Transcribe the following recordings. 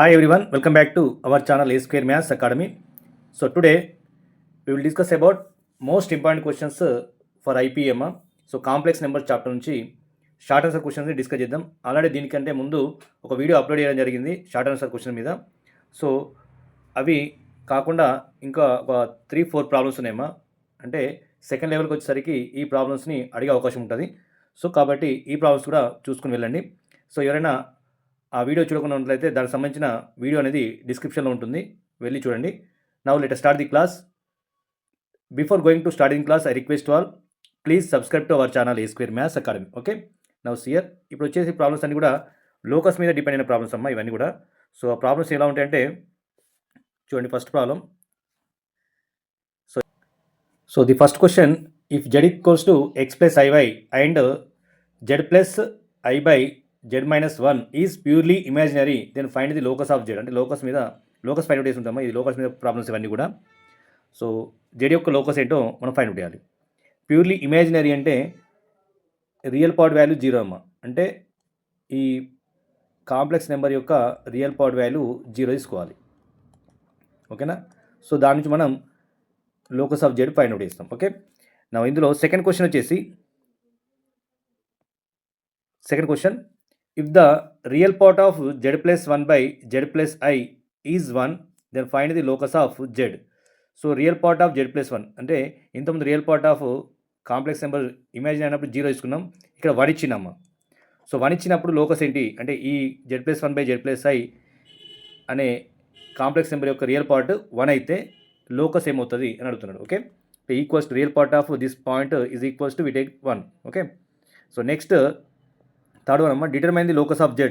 Hi everyone, welcome back to our channel A Square Maths Academy. So today we will discuss about most important questions for IPM. So complex number chapter నుంచి short answer క్వశ్చన్స్ని discuss చేద్దాం. Already దీనికంటే ముందు ఒక video upload చేయడం జరిగింది short answer question మీద. So అవి కాకుండా ఇంకా ఒక 3-4 ప్రాబ్లమ్స్ ఉన్నాయమ్మా. అంటే సెకండ్ లెవెల్కి వచ్చేసరికి ఈ ప్రాబ్లమ్స్ని అడిగే అవకాశం ఉంటుంది. సో కాబట్టి ఈ ప్రాబ్లమ్స్ కూడా చూసుకుని వెళ్ళండి. సో ఎవరైనా ఆ వీడియో చూడకుండా ఉన్నట్లయితే దానికి సంబంధించిన వీడియో అనేది డిస్క్రిప్షన్లో ఉంటుంది, వెళ్ళి చూడండి. Now let us start the class. Before going to starting class, I request you all, please subscribe to our channel A Square Maths Academy. Okay, now see here, ఇప్పుడు వచ్చేసి ప్రాబ్లమ్స్ అన్ని కూడా లోకస్ మీద డిపెండ్ అయిన problems అమ్మా ఇవన్నీ కూడా. So ఆ ప్రాబ్లమ్స్ ఎలా ఉంటాయంటే చూడండి. First problem. So the first question, if z equals to x plus iy and z plus i by z minus 1 is purely imaginary, then find the locus of z. అంటే locus find out చేసి ఉంటామా, ఇది locus మీద problems ఇవన్నీ కూడా. So z యొక్క locus ఏంటో మనం ఫైండ్ అవుట్ చేయాలి. ప్యూర్లీ ఇమాజినరీ అంటే రియల్ పార్ట్ వాల్యూ 0 అమ్మ. అంటే ఈ కాంప్లెక్స్ నెంబర్ యొక్క రియల్ పార్ట్ వాల్యూ 0 తీసుకోవాలి. ఓకేనా. సో దాని నుంచి మనం locus of z find out చేస్తాం. ఓకే. నా ఇందులో సెకండ్ క్వశ్చన్ వచ్చేసి, second question, if the real part of z plus 1 by z plus i is 1, then find the locus of z. So real part of z plus 1 అంటే ఇంతకుముందు real part of complex number imagine అయినప్పుడు 0 తీసుకున్నాం, ఇక్కడ 1 ఇచ్చినామా. So 1 ఇచ్చినప్పుడు locus ఏంటి అంటే ఈ z plus 1 by z plus i అనే కాంప్లెక్స్ నెంబర్ యొక్క రియల్ పార్ట్ 1 అయితే లోకస్ ఏమవుతుంది అని అడుగుతున్నాడు. Okay. Equals to real part of this point is equals to we take 1. Okay. So next third one అమ్మ, determine the locus of z.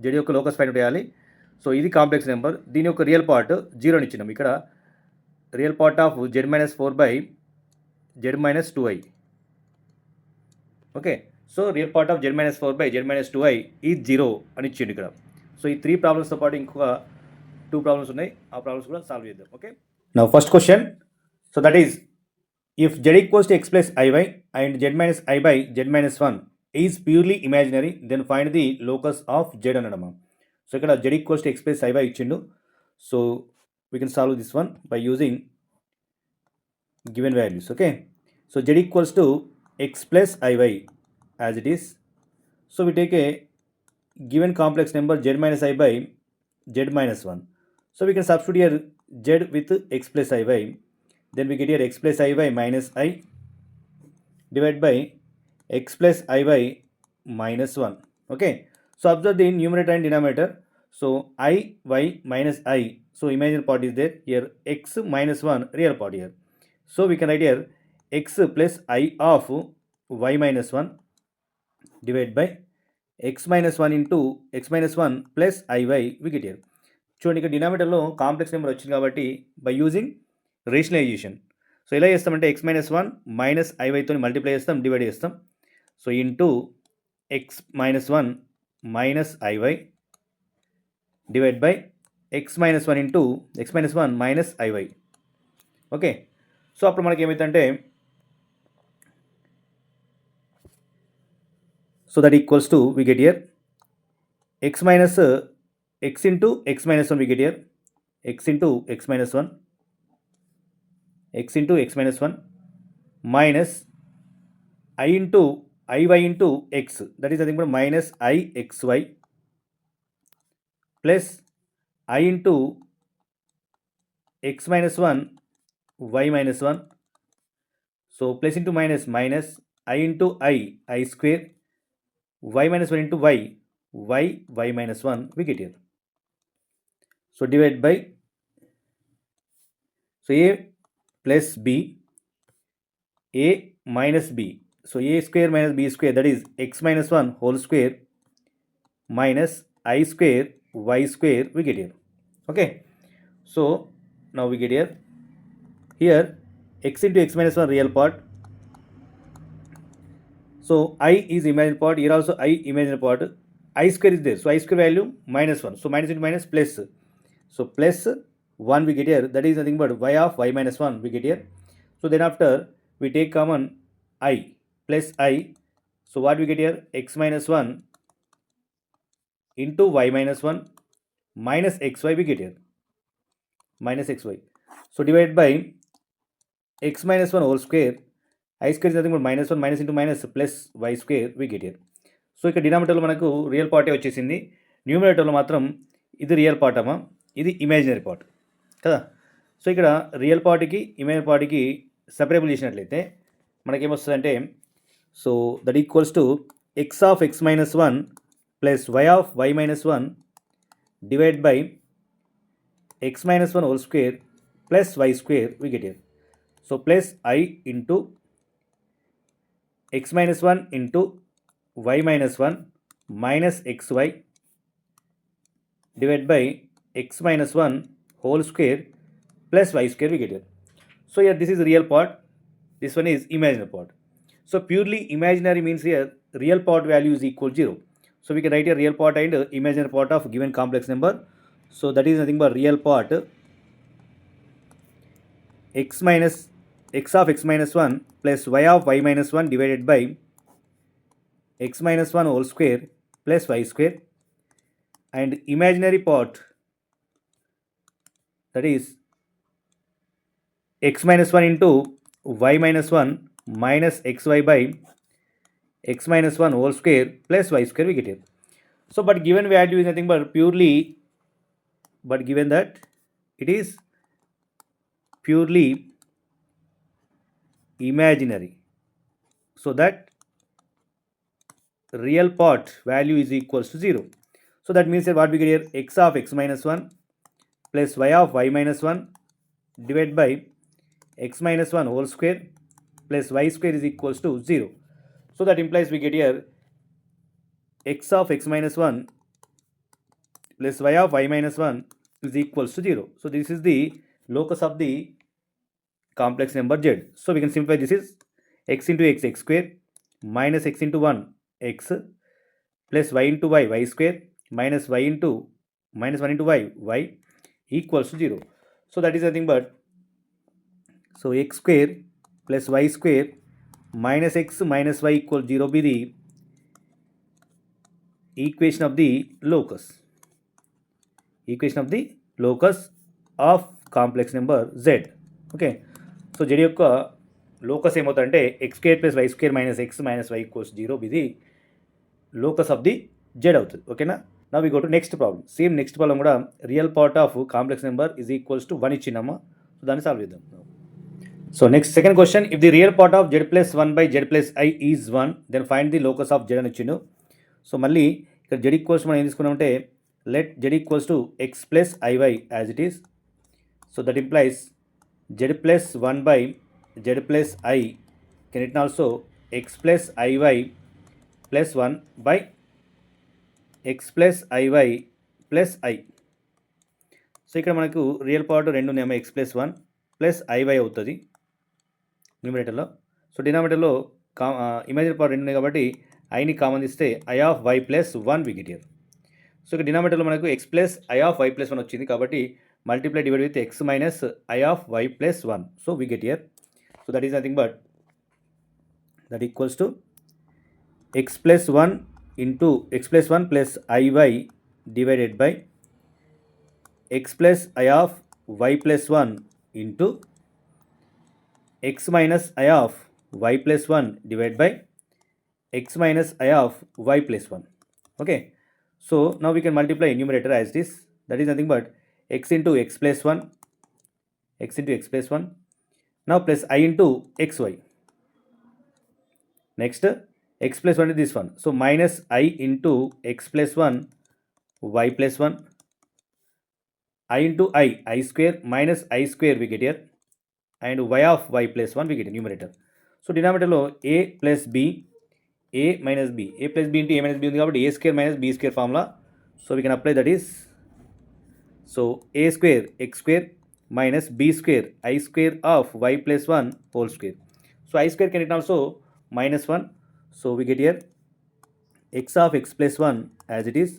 z యొక్క లోకస్ find out చేయాలి. So ఇది కాంప్లెక్స్ నెంబర్, దీని యొక్క రియల్ పార్ట్ 0 ఇచ్చినాం. ఇక్కడ real part of z minus 4 by z minus 2i. Okay. So real part of z minus 4 by z minus 2i is 0 అని ఇచ్చిండు ఇక్కడ. సో ఈ 3 ప్రాబ్లమ్స్తో పాటు ఇంకొక 2 ప్రాబ్లమ్స్ ఉన్నాయి, ఆ ప్రాబ్లమ్స్ కూడా సాల్వ్ చేద్దాం. Okay. Now first question, so that is if z equals to x plus iy and z minus i by z minus 1 is purely imaginary, then find the locus of z అనడమా. So ఇక్కడ z equals to x plus iy ఇచ్చిండు. So we can solve this one by using given values. Okay, so z equals to x plus iy as it is. So we take a given complex number z minus i by z minus 1. So we can substitute here z with x plus iy, then we get here x plus iy minus I divided by x plus iy minus 1. Okay, so observe the numerator and denominator. So I y minus I, so imaginary part is there here, x minus 1 real part here. So we can write here x plus I of y minus 1 divided by x minus 1 into x minus 1 plus iy we get here. చూడండి, ఇక్కడ డినామినేటర్లో complex number వచ్చింది కాబట్టి by using rationalization. So ఎలా చేస్తామంటే x minus 1 minus iy తో multiply చేస్తాం, divide చేస్తాం. So into x minus 1 minus iy divide by x minus 1 into x minus 1 minus iy. Okay. So అప్పుడు మనకి ఏమైతుందంటే, so that equals to we get here x minus x into x minus 1 we get here x into x minus 1 x into x minus 1 minus i into iy into x, that is nothing but minus ixy plus i into x minus 1 y minus 1. So plus into minus minus i into i square, y minus 1 into y minus 1 we get here. So divide by, so a plus b, a minus b, so a square minus b square, that is x minus 1 whole square minus i square y square we get here. Okay, so now we get here x into x minus 1 real part. So I is imaginary part, here also I imaginary part, I square is there, so I square value minus 1, so minus into minus plus, so plus 1 we get here, that is nothing but y of y minus 1 we get here. So then after we take common I plus I, so what we get here, x minus 1 into y minus 1 minus xy we get here. Minus xy. So divided by x minus 1 whole square. I square is nothing but minus 1 minus into minus plus y square we get here. So ఇక్కడ డినామినేటర్లో మనకు real పార్టే వచ్చేసింది. న్యూమినేటర్లో మాత్రం ఇది real part అమ్మా, ఇది imaginary part కదా. So ఇక్కడ రియల్ పార్ట్కి ఇమాజినరీ పార్ట్కి సెపరేబుల్ చేసినట్లయితే మనకేమొస్తుందంటే, so that equals to x of x minus 1 plus y of y minus 1 divide by x minus 1 whole square plus y square we get here. So plus I into x minus 1 into y minus 1 minus xy divided by x minus 1 whole square plus y square we get here. So here this is real part, this one is imaginary part. So purely imaginary means here real part value is equal to 0. So we can write a real part and imaginary part of given complex number. So that is nothing but real part x of x minus 1 plus y of y minus 1 divided by x minus 1 whole square plus y square, and imaginary part that is x minus 1 into y minus 1 minus xy by x minus 1 whole square plus y square we get here. So but given value is nothing but purely, but given that it is purely imaginary, so that real part value is equals to 0. So that means that what we get here, x of x minus 1 plus y of y minus 1 divided by x minus 1 whole square plus y square is equals to 0. So that implies we get here x of x minus 1 plus y of y minus 1 is equals to 0. So this is the locus of the complex number z. So we can simplify, this is x into x, x square, minus x into 1, x, plus y into y, y square, minus y into minus 1 into y, y equals to 0. So that is nothing but, so x square plus y square minus x minus y equals 0 be the equation of the locus. Equation of the locus of complex number z. Okay. So z యొక్క locus ఏమవుతుందంటే x square plus y square minus x minus y equals 0 ఇది locus of the z అవుతుంది. ఓకేనా. నా we go to next problem. Same next problem కూడా real part of complex number is equals to 1 ఇచ్చిందమ్మా. So దాన్ని solve చేద్దాం. So next second question, if the real part of z plus 1 by z plus i is 1 then find the locus of z అని ఇచ్చిండు. So మళ్ళీ ఇక్కడ Z equals మనం ఏం తీసుకున్నామంటే, let z equals to x plus i y as it is. So that implies z plus 1 by z plus I can written also x plus iy plus 1 by x plus iy plus I. So ఇక్కడ మనకు real part రెండు ఉన్నాయేమో, x plus 1 plus iy అవుతుంది న్యూమినేటర్లో. So డినామినేటర్లో imaginary part రెండు ఉన్నాయి కాబట్టి ఐని కామన్ ఇస్తే i of y plus 1 we get here. So ఇక్కడ డినామినేటర్లో మనకు x plus i of y plus 1 వచ్చింది కాబట్టి multiply divided with x minus I of y plus 1. So we get here. So that is nothing but that equals to x plus 1 into x plus 1 plus iy divided by x plus I of y plus 1 into x minus I of y plus 1 divided by x minus I of y plus 1. Okay. So now we can multiply numerator as this. That is nothing but x into x plus 1, x into x plus 1, now plus I into xy. Next x plus 1 is this one, so minus I into x plus 1 y plus 1, I into I square minus I square we get here, and y of y plus 1 we get in numerator. So denominator lo a plus b, a minus b, a plus b into a minus b undi kabatti a square minus b square formula. So we can apply, that is, so a square x square minus b square I square of y plus 1 whole square. So I square can written also minus 1. So we get here x of x plus 1 as it is.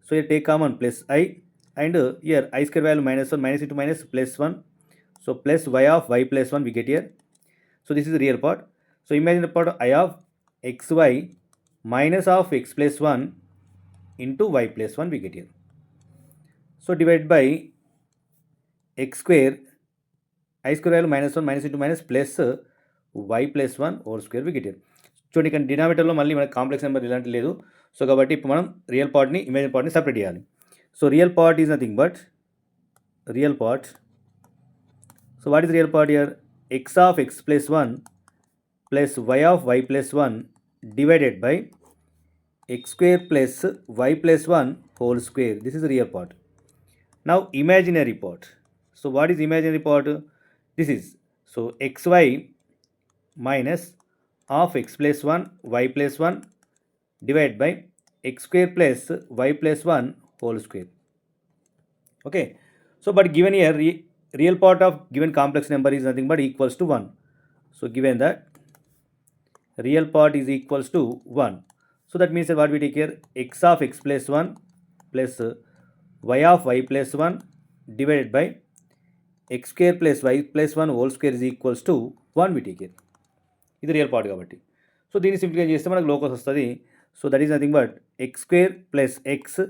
So here take common plus I, and here I square value minus 1, minus into minus plus 1. So plus y of y plus 1 we get here. So this is the real part. So imagine the part I of xy minus of x plus 1 into y plus 1 we get here. So divide by x square I square value -1 minus into minus plus y plus 1 whole square we get here. చూడండి ఇక్కడ డినామినేటర్లో మళ్ళీ మనకి complex number ఇలాంటివి లేదు. So కాబట్టి ఇప్పుడు మనం real పార్ట్ని ఇమాజినరీ పార్ట్ని సపరేట్ చేయాలి. So real part is nothing but real part. So what is real part here? x of x plus 1 plus y of y plus 1 divided by x square plus y plus 1 whole square. This is the real part. Now imaginary part. So what is imaginary part? This is, so xy minus of x plus 1 y plus 1 divided by x square plus y plus 1 whole square. Okay. So but given here real part of given complex number is nothing but equals to 1. So given that real part is equals to 1. So that means that what we take here, x of x plus 1 plus y of y plus 1 divided by x square plus y plus 1 whole square is equals to 1 we take here. ఇది real part కాబట్టి. So దీన్ని simplify చేస్తే మనకు locus వస్తుంది. So that is nothing but x square plus x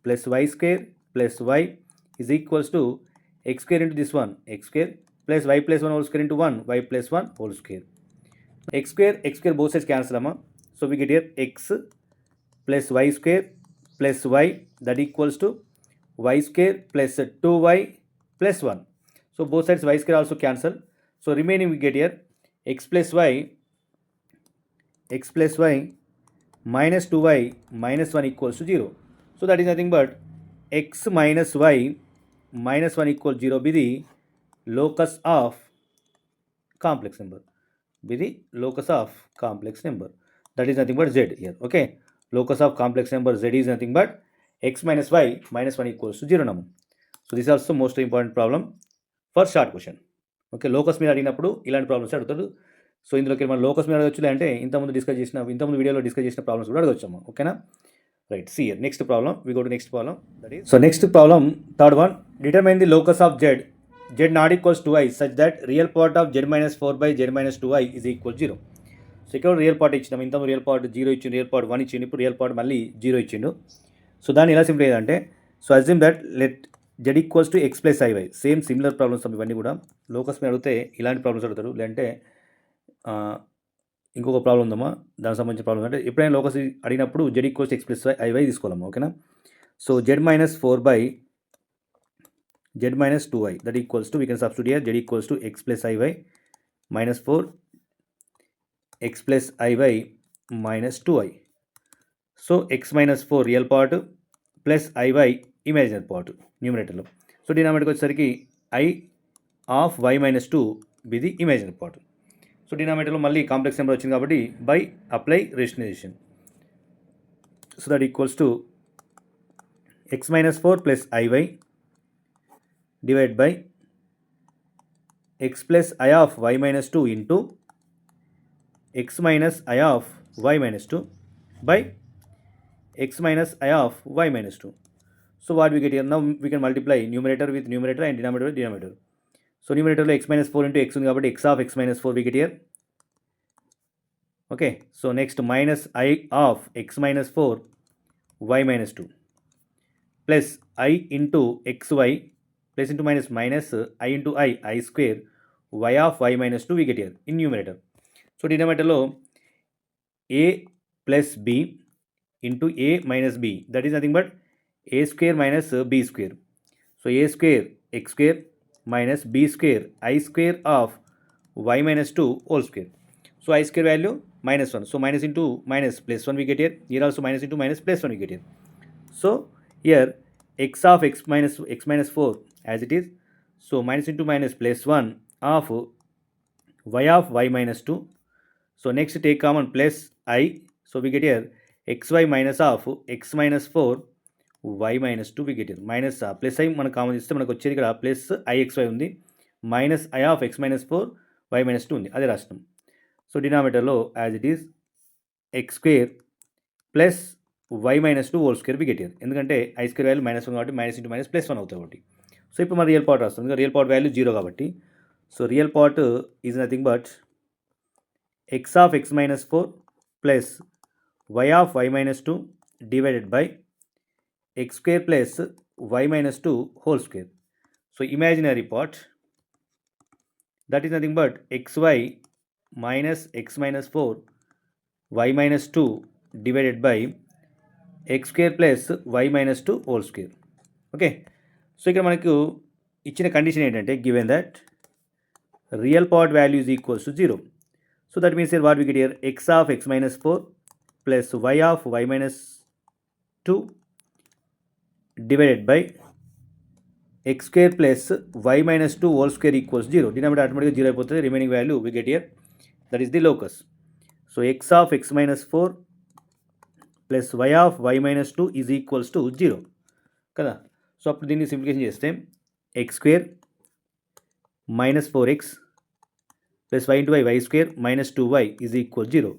plus y square plus y is equals to x square into this 1 x square plus y plus 1 whole square into 1 y plus 1 whole square. x square both sides cancel amma. So we get here x plus y square plus y that equals to y square plus 2y plus 1. So both sides y square also cancel. So remaining we get here x plus y minus 2y minus 1 equals to 0. So that is nothing but x minus y minus 1 equals 0 be the locus of complex number. Be the locus of complex number. That is nothing but z here. Okay. Locus of complex number z is nothing but x minus y minus 1 equals to 0 number. So this is also most important problem for short question. Okay, locus మీద అడిగినప్పుడు ఇలాంటి problems అడుగుతాడు. So ఇందులోకి మనం locus మీద అడగచ్చు, అంటే ఇంతకుముందు వీడియోలో డిస్కస్ చేసిన ప్రాబ్లమ్స్ కూడా అడగచ్చాము. ఓకేనా? Right. See here next problem. We go to next problem. That is, so next problem third one. Determine the locus of z not equals to I such that real part of z minus 4 by z minus 2i is equal 0. So ఇక్కడ real part ఇచ్చినాం, ఇంత real part 0 ఇచ్చిండు, real part 1 ఇచ్చిండు, ఇప్పుడు real part మళ్ళీ 0 ఇచ్చిండు. So దాన్ని ఎలా సింప్లిఫై చేయాలంటే, so assume that let z equals to x plus iy. Same similar problems ఇవన్నీ కూడా. లోకస్ మీద అడిగితే ఇలాంటి ప్రాబ్లమ్స్ అడుగుతారు, లేదంటే ఇంకొక ప్రాబ్లం ఉందమ్మా దానికి సంబంధించిన ప్రాబ్లమ్. అంటే ఎప్పుడైనా లోకస్ అడిగినప్పుడు z equals to x plus iy తీసుకోవాలమ్మా. ఓకేనా? So z minus 4 by z minus 2i that equals to, we can substitute here, z equals to x plus iy minus 4 x plus iy minus 2i. So x minus 4 real part plus iy imaginary part numerator lo. So denominator వచ్చేసరికి I of y minus 2 be the imaginary part. So డినామినేటర్లో మళ్ళీ complex number వచ్చింది కాబట్టి by apply rationalisation. So that equals to x minus 4 plus iy divided by x plus I of y minus 2 into x minus I of y minus 2 by x minus I of y minus 2. So what we get here? Now we can multiply numerator with numerator and denominator with denominator. So numerator lo x minus 4 into x undi kabatti x of x minus 4 we get here. Okay. So next minus I of x minus 4 y minus 2 plus I into xy plus into minus minus I into I square y of y minus 2 we get here in numerator. So denominator lo a plus b into a minus b, that is nothing but a square minus b square. So a square x square minus b square I square of y minus 2 whole square. So I square value minus 1. So minus into minus plus 1 we get here. Here also minus into minus plus 1 we get here. So here x of x minus 4 as it is. So minus into minus plus 1 of y of y minus 2. So next take common plus I. So we get here xy minus of x minus 4 y minus 2 we get here. Minus plus I మనకు common ఇస్తే మనకు వచ్చేది ఇక్కడ plus ixy ఉంది, minus I of x minus 4 y minus 2 ఉంది, అదే రాష్ట్రం. So డినామినేటర్లో as it is x square plus y minus 2 whole square we get here. ఎందుకంటే I స్క్వేర్ వాల్యూ మైనస్ 1 కాబట్టి మైనస్ ఇంటూ మైనస్ ప్లస్ 1 అవుతుంది కాబట్టి. So ఇప్పుడు మన రియల్ పార్ట్ రాస్తుంది, రియల్ పార్ట్ వాల్యూ 0 కాబట్టి. So real part is nothing but x of x minus 4 plus y of y minus 2 divided by x square plus y minus 2 whole square. So imaginary part, that is nothing but xy minus x minus 4 y minus 2 divided by x square plus y minus 2 whole square. Okay, so ఇక్కడ మనకు ఇచ్చిన condition ఏంటంటే given that real part value is equals to 0. So that means what we get here x of x minus 4 plus y of y minus 2 divided by x square plus y minus 2 whole square equals 0. Denominator ఆటోమేటిక్గా 0 అయిపోతుంది. Remaining value we get here that is the locus. So x of x minus 4 plus y of y minus 2 is equals to 0 కదా. So అప్పుడు దీన్ని simplification చేస్తే x square minus 4x plus y into y square minus 2y is equal 0.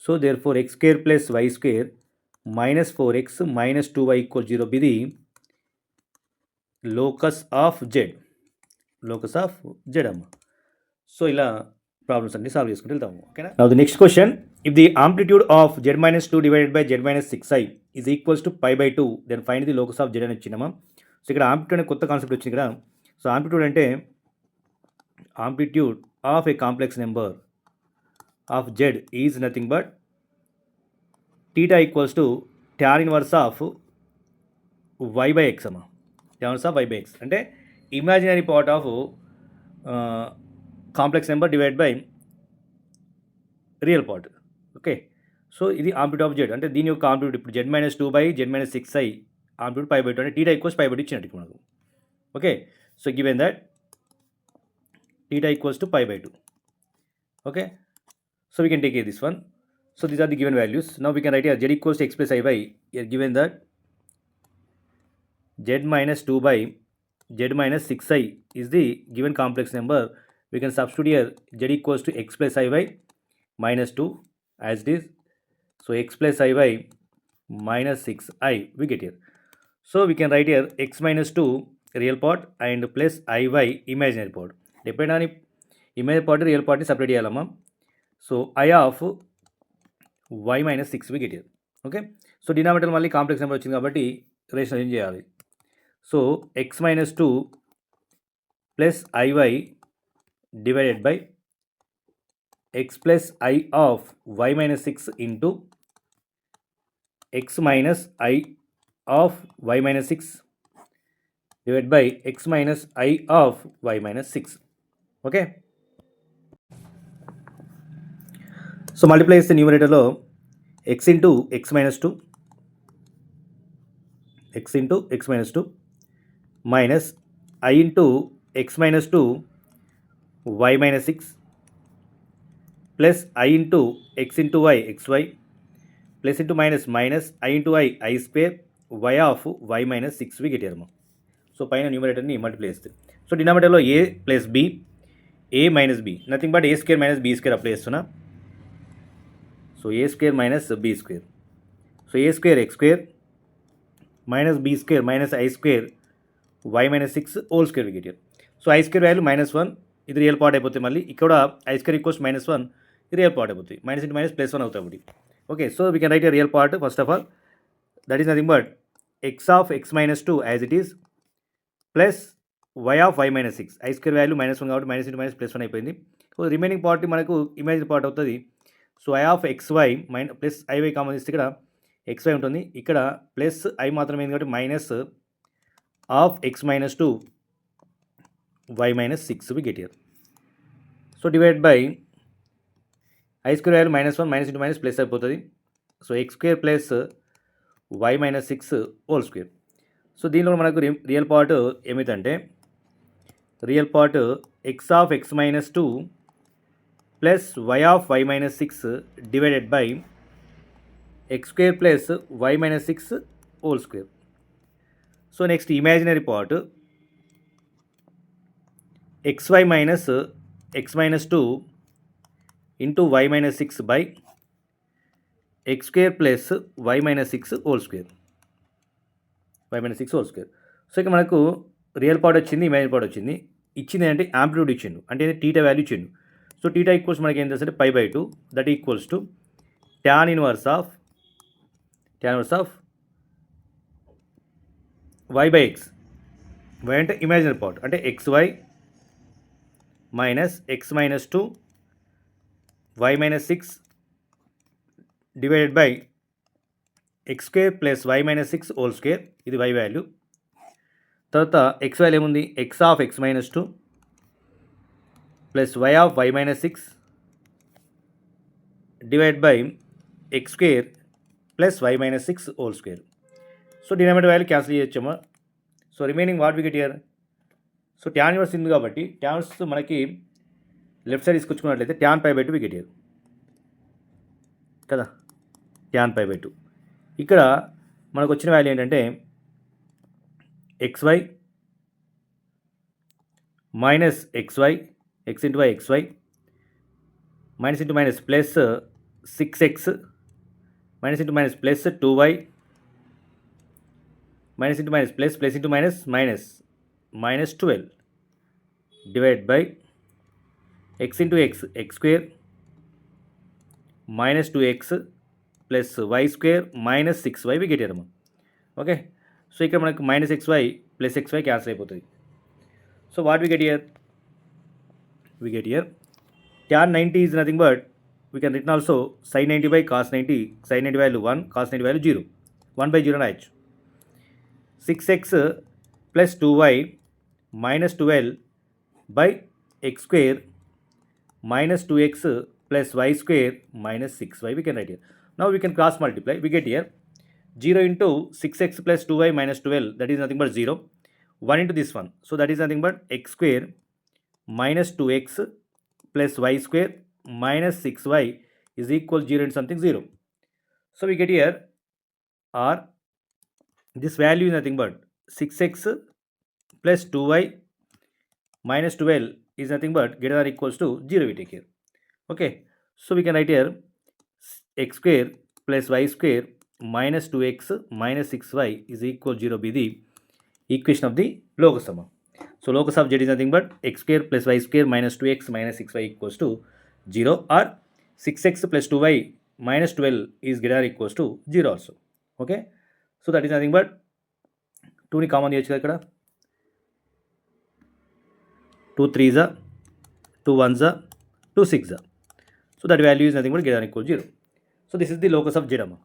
So therefore x square plus y square minus 4x minus 2y equal 0 ఇది locus of z. Locus of z అమ్మ. So ఇలా problems అన్ని solve చేసుకుంటూ వెళ్తాము. ఓకేనా. Now the next question, if the amplitude of z minus 2 divided by z minus 6i is equals to pi by 2 then find the locus of z అని వచ్చినామా. So ఇక్కడ amplitude అనే కొత్త కాన్సెప్ట్ వచ్చింది ఇక్కడ. సో ఆంప్లిట్యూడ్ అంటే amplitude of a complex number of z is nothing but theta equals to tan inverse of y by x అమ్మా. Tan inverse of y by x అంటే imaginary part of complex number divide by real part. Okay, so ఇది amplitude of z అంటే దీని యొక్క amplitude ఇప్పుడు z minus 2 by z minus 6i amplitude pi by 2 అంటే theta equals pi by 2 ఇచ్చినట్టు మనకు. Okay, so given that theta equals to pi by 2. Okay, so we can take this one. So these are the given values. Now we can write here z equals to x plus i by, here given that z minus 2 by z minus 6i is the given complex number. We can substitute here z equals to x plus i by minus 2 as it is. So x plus i by minus 6i we get here. So we can write here x minus 2 real part and plus i by imaginary part. Depend అని image part real పార్ట్ని separate చేయాలమ్మా. So i of y minus 6 we get here. Okay, so denominator మళ్ళీ complex number వచ్చింది కాబట్టి rational ఏం చేయాలి. So x minus 2 plus i y divided by x plus i of y minus 6 into x minus i of y minus 6 divided by x minus I of y minus 6. Okay, so multiply the numerator lo x into x minus 2 x into x minus 2 minus I into x minus 2 y minus 6 plus I into x into y xy plus into minus minus I into I square y of y minus 6 we get here. So పైన న్యూమరేటర్ని multiply చేస్తే so డినామినేటర్లో a plus b a minus b nothing but a square minus b square apply చేస్తున్నా. So a square minus b square. So a square x square minus b square minus i square y minus 6 whole square we get. So i square value -1 ఇది real part అయిపోతుంది. మళ్ళీ ఇక్కడ I square equals -1 ఇది real part అయిపోతుంది. Minus into minus +1 అవుతుంది ఒకటి. Okay, so we can write a real part first of all that is nothing but x of x minus 2 as it is plus y of y minus 6. I square value -1 కాబట్టి minus into minus +1 అయిపోయింది. So remaining part మనకు image part అవుతుంది. So i of xy plus i y common ఇస్తే ఇక్కడ xy ఉంటుంది. ఇక్కడ plus i మాత్రమే కాబట్టి minus of x minus 2 y minus 6 we get here. So divide by i square value -1 minus into minus plus అయిపోతుంది. So x square plus y minus 6 whole square. So దీనిలో మనకు real part ఏమిటంటే real part x of x minus 2 plus y of y minus 6 divided by x square plus y minus 6 whole square. So next imaginary part xy minus x minus 2 into y minus 6 by x square plus y minus 6 whole square. y minus 6 whole square. So ఇక మనకు real part వచ్చింది, imaginary part వచ్చింది. ఇచ్చింది అంటే amplitude ఇచ్చిండు అంటే theta value ఇచ్చిండు. So theta equals మనకి ఏం తెలుసు pi by 2 that equals to tan inverse of y by x. y అంటే ఇమాజినరీ పార్ట్ అంటే xy minus x minus 2 y minus 6 divided by x square plus y minus 6 whole square. ఇది y value. తర్వాత x value ఏముంది, x of x minus 2 plus y of y minus 6 divide by x square plus y minus 6 whole square. So denominator value cancel చేయొచ్చామా. So remaining what we get here. So tan inverse ఉంది కాబట్టి tan inverse మనకి left side తీసుకొచ్చుకున్నట్లయితే tan pi by 2 we get here కదా, tan pi by 2. ఇక్కడ మనకు వచ్చిన value ఏంటంటే xy minus xy x into y xy minus into minus plus 6x minus into minus plus 2y minus into minus plus plus into minus minus minus 12 divide by x into x x square minus 2x plus y square minus 6y we get here అమ్మా. Okay, so ఇక్కడ మనకు minus xy plus xy cancel అయిపోతుంది. So what we get here, we get here tan 90 is nothing but we can written also sin 90 by cos 90. sin 90 value 1, cos 90 value 0, 1 by 0 రాయొచ్చు. 6x plus 2y minus 12 by x square minus 2x plus y square minus 6y we can write here. Now we can cross multiply. We get here 0 into 6x plus 2y minus 12, that is nothing but 0. 1 into this one, so that is nothing but x square minus 2x plus y square minus 6y is equal 0 and something 0. So we get here or this value is nothing but 6x plus 2y minus 12 is nothing but greater than or equals to 0 we take here. Okay, so we can write here x square plus y square minus 2x minus 6y is equal 0 be the equation of the locus sum. So locus of z is nothing but x square plus y square minus 2x minus 6y equals to 0 or 6x plus 2y minus 12 is greater or equals to 0 also. Okay, so that is nothing but 2 ని common చేయొచ్చు కదా, ఇక్కడ 2 3s 2 1s 2 6s. So that value is nothing but greater than or equal to 0. So this is the locus of z amma.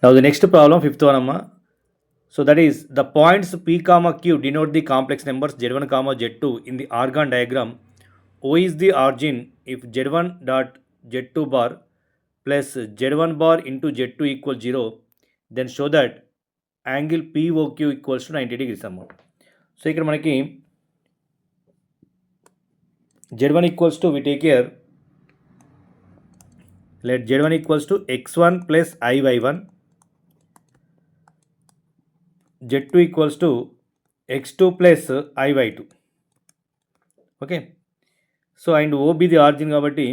Now the next problem, fifth one amma. So that is the points P comma Q denote the complex numbers Z1 comma Z2 in the argon diagram. O is the origin if Z1 dot Z2 bar plus Z1 bar into Z2 equals 0, then show that angle POQ equals to 90 degrees అమ్మా. So ఇక్కడ మనకి Z1 equals to, we take here, let Z1 equals to x1 plus IY1, Z2 equals to x2 plus IY2. Okay, so and O be the origin కాబట్టి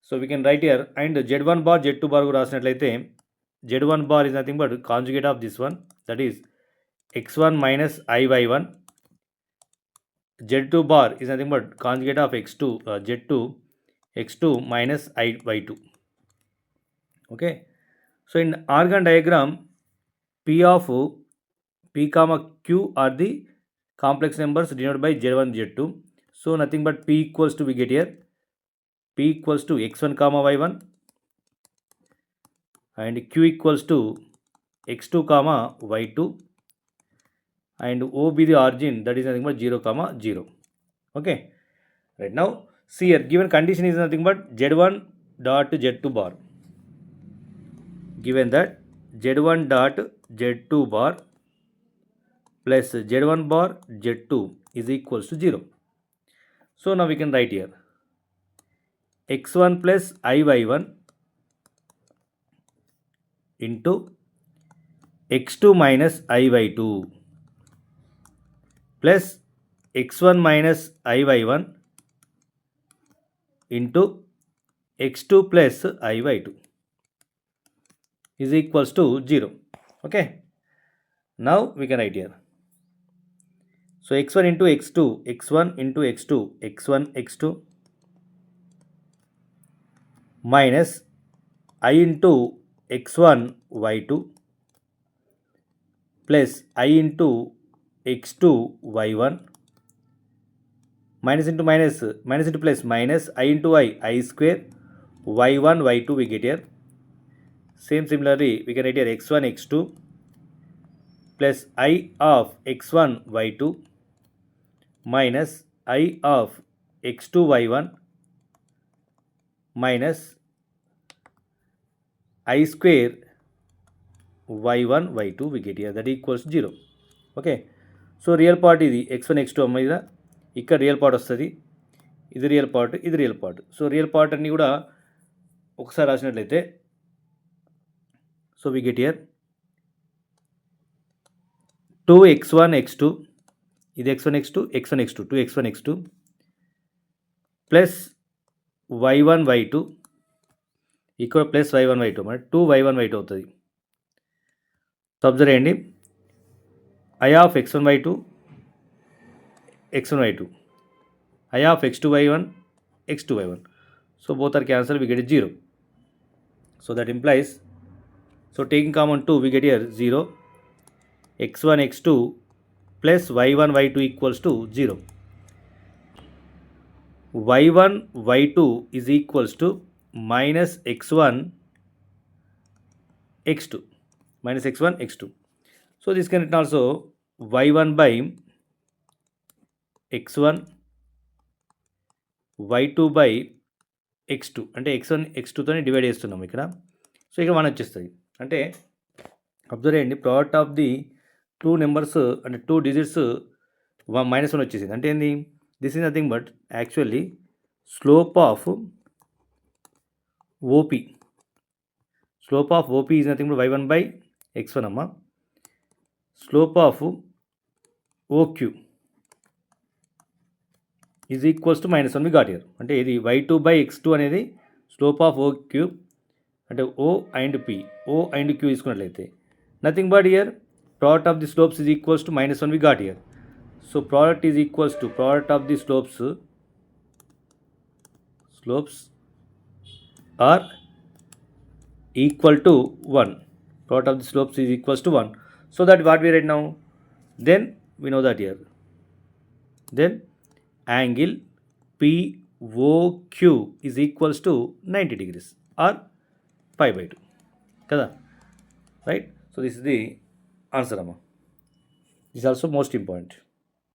so we can write here and Z1 bar Z2 bar కూడా రాసినట్లయితే Z1 bar is nothing but conjugate of this one, that is x1 minus IY1. Z2 bar is nothing but conjugate of x2 Z2 x2 minus IY2. Okay, so in argon diagram P of P comma Q are the complex numbers denoted by Z1 Z2. So nothing but P equals to, we get here P equals to x1 comma y1 and Q equals to x2 comma y2 and O be the origin, that is nothing but 0 comma 0. Okay, right now see here given condition is nothing but Z1 dot Z2 bar, given that Z1 dot Z2 bar plus Z1 bar Z2 is equals to 0. So now we can write here x1 plus IY1 into x2 minus IY2 plus x1 minus IY1 into x2 plus IY2 is equals to 0. Okay, now we can write here, so x1 into x2, x1 into x2, x1 x2 minus I into x1 y2 plus I into x2 y1 minus into minus, minus into plus, minus I into I square, y1 y2 we get here. Similarly we can write here x1 x2 plus I of x1 y2 minus I of x2 y1 minus I square y1 y2 we get here, that equals 0. Okay, so real part ఇది x1 x2 అమ్మ, ఇది ఇక్కడ real part వస్తుంది, ఇది real part, ఇది real part. So real part అన్నీ కూడా ఒకసారి రాసినట్లయితే, so we get here 2x1 x2, ఇది x1 x2 x1 x2 2x1 x2 plus y1 y2 ఇక్కడ ప్లస్ y1 y2 మరి 2y1 y2 అవుతుంది. సో అబ్జర్వ్ చేయండి, I of x1 y2 x1 y2, I of x2 y1 x2 y1. So both are cancelled, we get 0. So that implies, so taking common 2 we get here 0, x1 x2 plus y1 y2 equals to 0. y1 y2 is equals to minus x1 x2, minus x1 x2. So this can written also y1 by x1 y2 by x2, అంటే x1 x2తోనే divide చేస్తున్నాం ఇక్కడ. So ఇక్కడ 1 వచ్చేస్తుంది. అంటే observe చేయండి, product of the two numbers అంటే 2 digits -1 వచ్చేసింది. అంటే ఏంది, this is nothing but actually slope of OP. Slope of OP is nothing but y1 by x1 అమ్మ. Slope of OQ is equals to -1 we got here. అంటే ఇది y2 by x2 అనేది slope of OQ, అంటే O and P, O and Q తీసుకున్నట్లయితే nothing but here product of the slopes is equals to -1 we got here. So product is equals to product of the slopes are equal to 1. Product of the slopes is equals to 1. So that what we write now, then we know that here, then angle POQ is equals to 90 degrees or pi by 2 kada, right? So this is the answer amma. This is also most important.